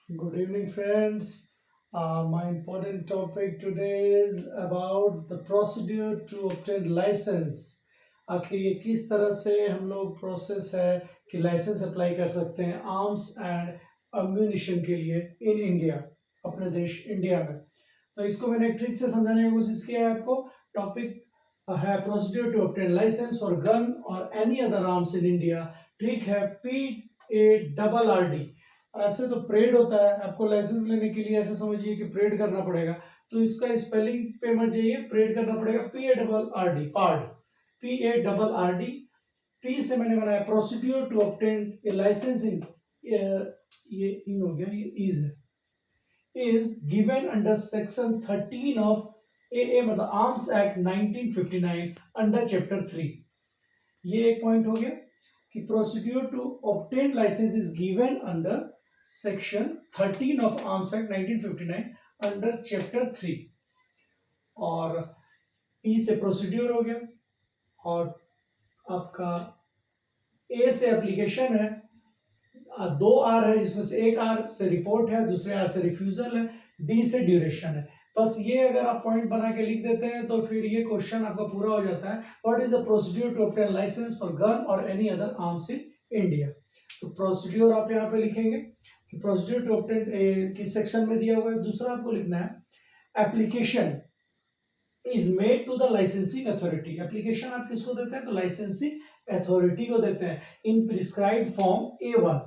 Good evening, friends. My important topic today is about the procedure to obtain license. आखिर ये किस तरह से हम लोग प्रोसेस है कि लाइसेंस अप्लाई कर सकते हैं आर्म्स एंड अम्यूनिशन के लिए इन इंडिया, अपने देश इंडिया में। तो इसको मैंने एक ट्रिक से समझाने की कोशिश किया है आपको। टॉपिक है procedure to obtain licence for gun और any other arms in India. Trick है PARRD। ऐसे तो परेड होता है, आपको लाइसेंस लेने के लिए ऐसे समझिए कि परेड करना पड़ेगा। तो इसका स्पेलिंग पे मत जाइए, परेड करना पड़ेगा PARRD, पार्ड, PARRD। पी से मैंने बनाया procedure to obtain a licence in, ये इन हो गया, ये इज है, is given under section 13 of AA मतलब आर्म्स एक्ट 1959 अंडर चैप्टर 3। ये एक पॉइंट हो गया कि procedure to obtain licence is given under section 13 of arms act 1959 under chapter 3। और पी से प्रोसीड्यूर हो गया, और आपका ए से एप्लीकेशन है, दो आर है जिसमें से एक आर से रिपोर्ट है, दूसरे आर से रिफ्यूजल है, डी से ड्यूरेशन है। बस ये अगर आप पॉइंट बना के लिख देते हैं तो फिर ये क्वेश्चन आपका पूरा हो जाता है। What is the procedure to obtain licence for gun और any other arms in India. तो प्रोसीड्यूर आप यहाँ पे लिखेंगे कि प्रोसीड्यूर टू ऑब्टेन किस सेक्शन में दिया हुआ है। दूसरा आपको लिखना है application is made to the licensing authority. Application आप किसको देते हैं, तो लाइसेंसिंग अथॉरिटी को देते हैं इन प्रिस्क्राइब्ड फॉर्म A1।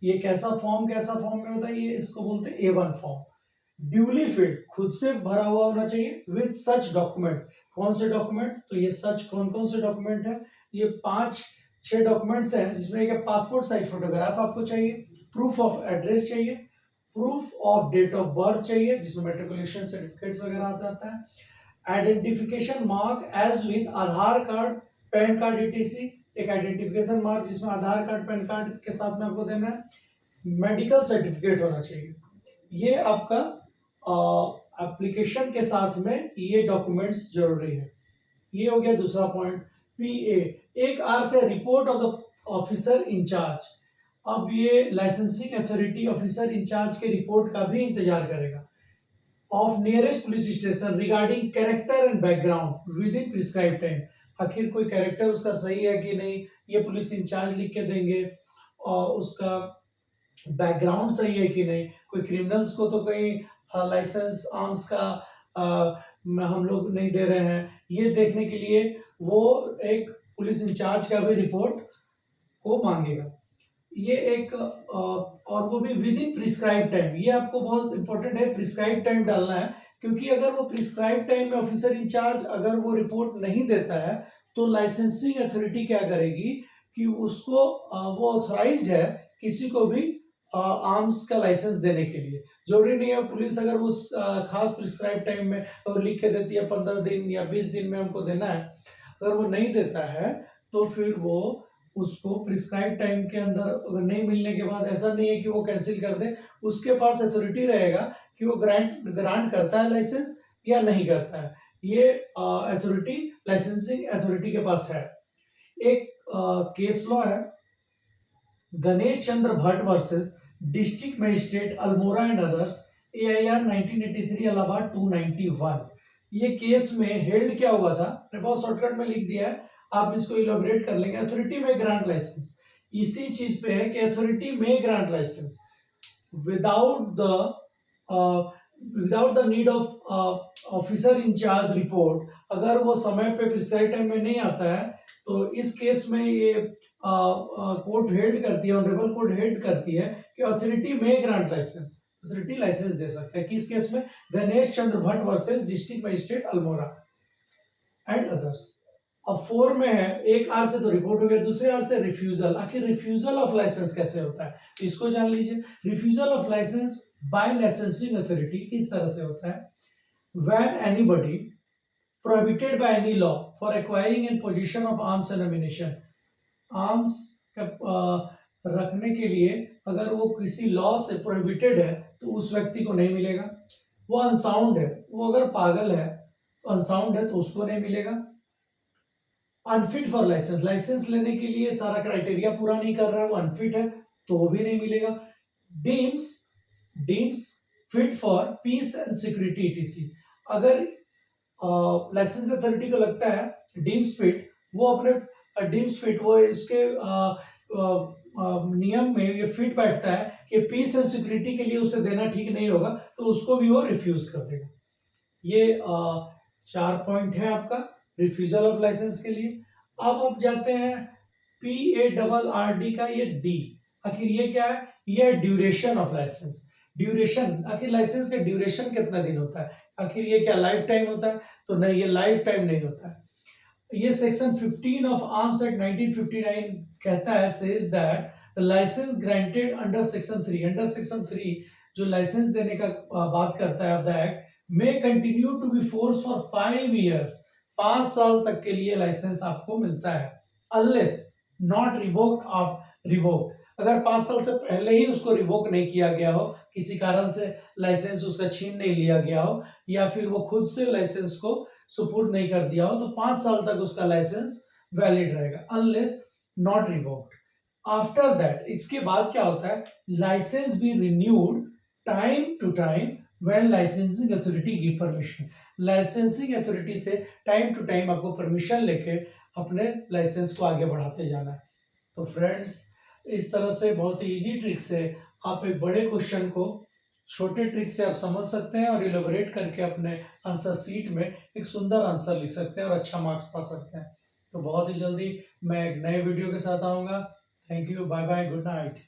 ये कैसा फॉर्म में होता है, ये इसको बोलते हैं A1 फॉर्म। ड्यूली फिल्ड, खुद से भरा हुआ होना चाहिए, विद सच डॉक्यूमेंट। कौन से डॉक्यूमेंट, तो ये सच कौन कौन से डॉक्यूमेंट है, ये 5-6 डॉक्यूमेंट्स हैं, जिसमें एक पासपोर्ट साइज फोटोग्राफ आपको चाहिए, प्रूफ ऑफ एड्रेस चाहिए, proof of date of birth चाहिए जिसमें मेट्रिकुलेशन सर्टिफिकेट्स वगैरह आता है, identification mark as with Aadhaar card, PAN card, ETC। एक आइडेंटिफिकेशन मार्क जिसमें आधार कार्ड पैन कार्ड के साथ में आपको देना है, मेडिकल सर्टिफिकेट होना चाहिए। ये आपका एप्लीकेशन के साथ में ये डॉक्यूमेंट्स जरूरी है। ये हो गया दूसरा पॉइंट। PA, एक आर से report of the officer in charge. अब ये लाइसेंसिंग अथॉरिटी ऑफिसर इंचार्ज के रिपोर्ट का भी इंतजार करेगा of nearest police station regarding character and background within prescribe time. आखिर कोई कैरेक्टर उसका सही है कि नहीं, ये पुलिस इंचार्ज लिख के देंगे, और उसका बैकग्राउंड सही है कि नहीं। कोई क्रिमिनल्स को तो कहीं लाइसेंस आर्म्स का हम लोग नहीं दे रहे हैं, ये देखने के लिए वो एक पुलिस इंचार्ज का भी रिपोर्ट को मांगेगा। ये एक और वो भी विद इन प्रिस्क्राइब टाइम। ये आपको बहुत इंपॉर्टेंट है, प्रिस्क्राइब टाइम डालना है, क्योंकि अगर वो प्रिस्क्राइब टाइम में ऑफिसर इंचार्ज अगर वो रिपोर्ट नहीं देता है तो लाइसेंसिंग अथॉरिटी क्या करेगी कि उसको वो ऑथराइज्ड है किसी को भी आर्म्स का लाइसेंस देने के लिए। जरूरी नहीं है पुलिस अगर उस खास प्रिस्क्राइब टाइम में और लिख के देती है 15 दिन या 20 दिन में हमको देना है, अगर वो नहीं देता है तो फिर वो उसको प्रिस्क्राइब टाइम के अंदर अगर नहीं मिलने के बाद ऐसा नहीं है कि वो कैंसिल कर दे, उसके पास अथॉरिटी रहेगा कि वो ग्रांट करता है लाइसेंस या नहीं करता है। ये अथॉरिटी लाइसेंसिंग अथॉरिटी के पास है। एक केस लॉ है, Ganesh Chandra Bhatt versus district magistrate Almora and others, AIR 1983 Allahabad 291। ये केस में हेल्ड क्या हुआ था, मैंने बहुत शॉर्टकट में लिख दिया है, आप इसको इलेबोरेट कर लेंगे। अथॉरिटी में ग्रांट लाइसेंस इसी चीज पे है कि अथॉरिटी में grant licence without the without the need of officer in charge report. अगर वो समय पे प्रिस्क्राइब टाइम में नहीं आता है तो इस केस में ये कोर्ट हेल्ड करती है, ऑनरेबल कोर्ट हेल्ड करती है कि अथॉरिटी में ग्रांट लाइसेंस, अथॉरिटी लाइसेंस दे सकता है। किस केस में, Ganesh Chandra Bhatt versus district magistrate Almora and others. अब 4 में है, एक आर से तो रिपोर्ट हो गया, दूसरे आर से रिफ्यूजल। आखिर रिफ्यूजल ऑफ लाइसेंस कैसे होता है, तो इसको जान लीजिए। Refusal of licence by licensing authority किस तरह से होता है, when anybody prohibited by any law for acquiring in position of arms and ammunition. आर्म्स रखने के लिए अगर वो किसी लॉ से प्रोहिबिटेड है तो उस व्यक्ति को नहीं मिलेगा। वो अनसाउंड है, वो अगर पागल है तो अनसाउंड है तो उसको नहीं मिलेगा। अनफिट फॉर लाइसेंस, लाइसेंस लेने के लिए सारा क्राइटेरिया पूरा नहीं कर रहा है, वो अनफिट है तो वो भी नहीं मिलेगा। Deems deems fit for piece and security etc. अगर लाइसेंस अथॉरिटी को लगता है डीम्स फिट, वो अपने डीम्स फिट वो इसके नियम में ये फिट बैठता है कि पीस एंड सिक्योरिटी के लिए उसे देना ठीक नहीं होगा, तो उसको भी वो रिफ्यूज कर देगा। ये 4 पॉइंट है आपका रिफ्यूजल ऑफ लाइसेंस के लिए। अब आप जाते हैं PARRD का ये डी। आखिर ये क्या है? ये है ड्यूरेशन ऑफ लाइसेंस। ड्यूरेशन, आखिर लाइसेंस का ड्यूरेशन कितना दिन होता है? आखिर ये क्या लाइफ टाइम होता है? तो नहीं, ये लाइफ टाइम नहीं होता है। ये सेक्शन 15 ऑफ आर्म्स एक्ट 1959 कहता है, says that the licence granted under section 3, under section 3 जो लाइसेंस देने का बात करता है of the act, may continue to be force for 5 years, 5 साल तक के लिए लाइसेंस आपको मिलता है, unless not revoked of revoke. अगर 5 साल से पहले ही उसको रिवोक नहीं किया गया हो, किसी कारण से लाइसेंस उसका छीन नहीं लिया गया हो, या फिर वो खुद से लाइसेंस को सुपुर्द नहीं कर दिया हो, तो 5 साल तक उसका लाइसेंस वैलिड रहेगा, unless not revoked. After that, इसके बाद क्या होता है? Licence be renewed time to time when licensing authority give permission. Licensing authority से टाइम टू टाइम आपको परमिशन लेके अपने लाइसेंस को आगे बढ़ाते जाना है। तो फ्रेंड्स, इस तरह से बहुत ही इजी ट्रिक से आप एक बड़े क्वेश्चन को छोटे ट्रिक से आप समझ सकते हैं और इलेबोरेट करके अपने आंसर सीट में एक सुंदर आंसर लिख सकते हैं और अच्छा मार्क्स पा सकते हैं। तो बहुत ही जल्दी मैं एक नए वीडियो के साथ आऊँगा। Thank you, bye bye, good night.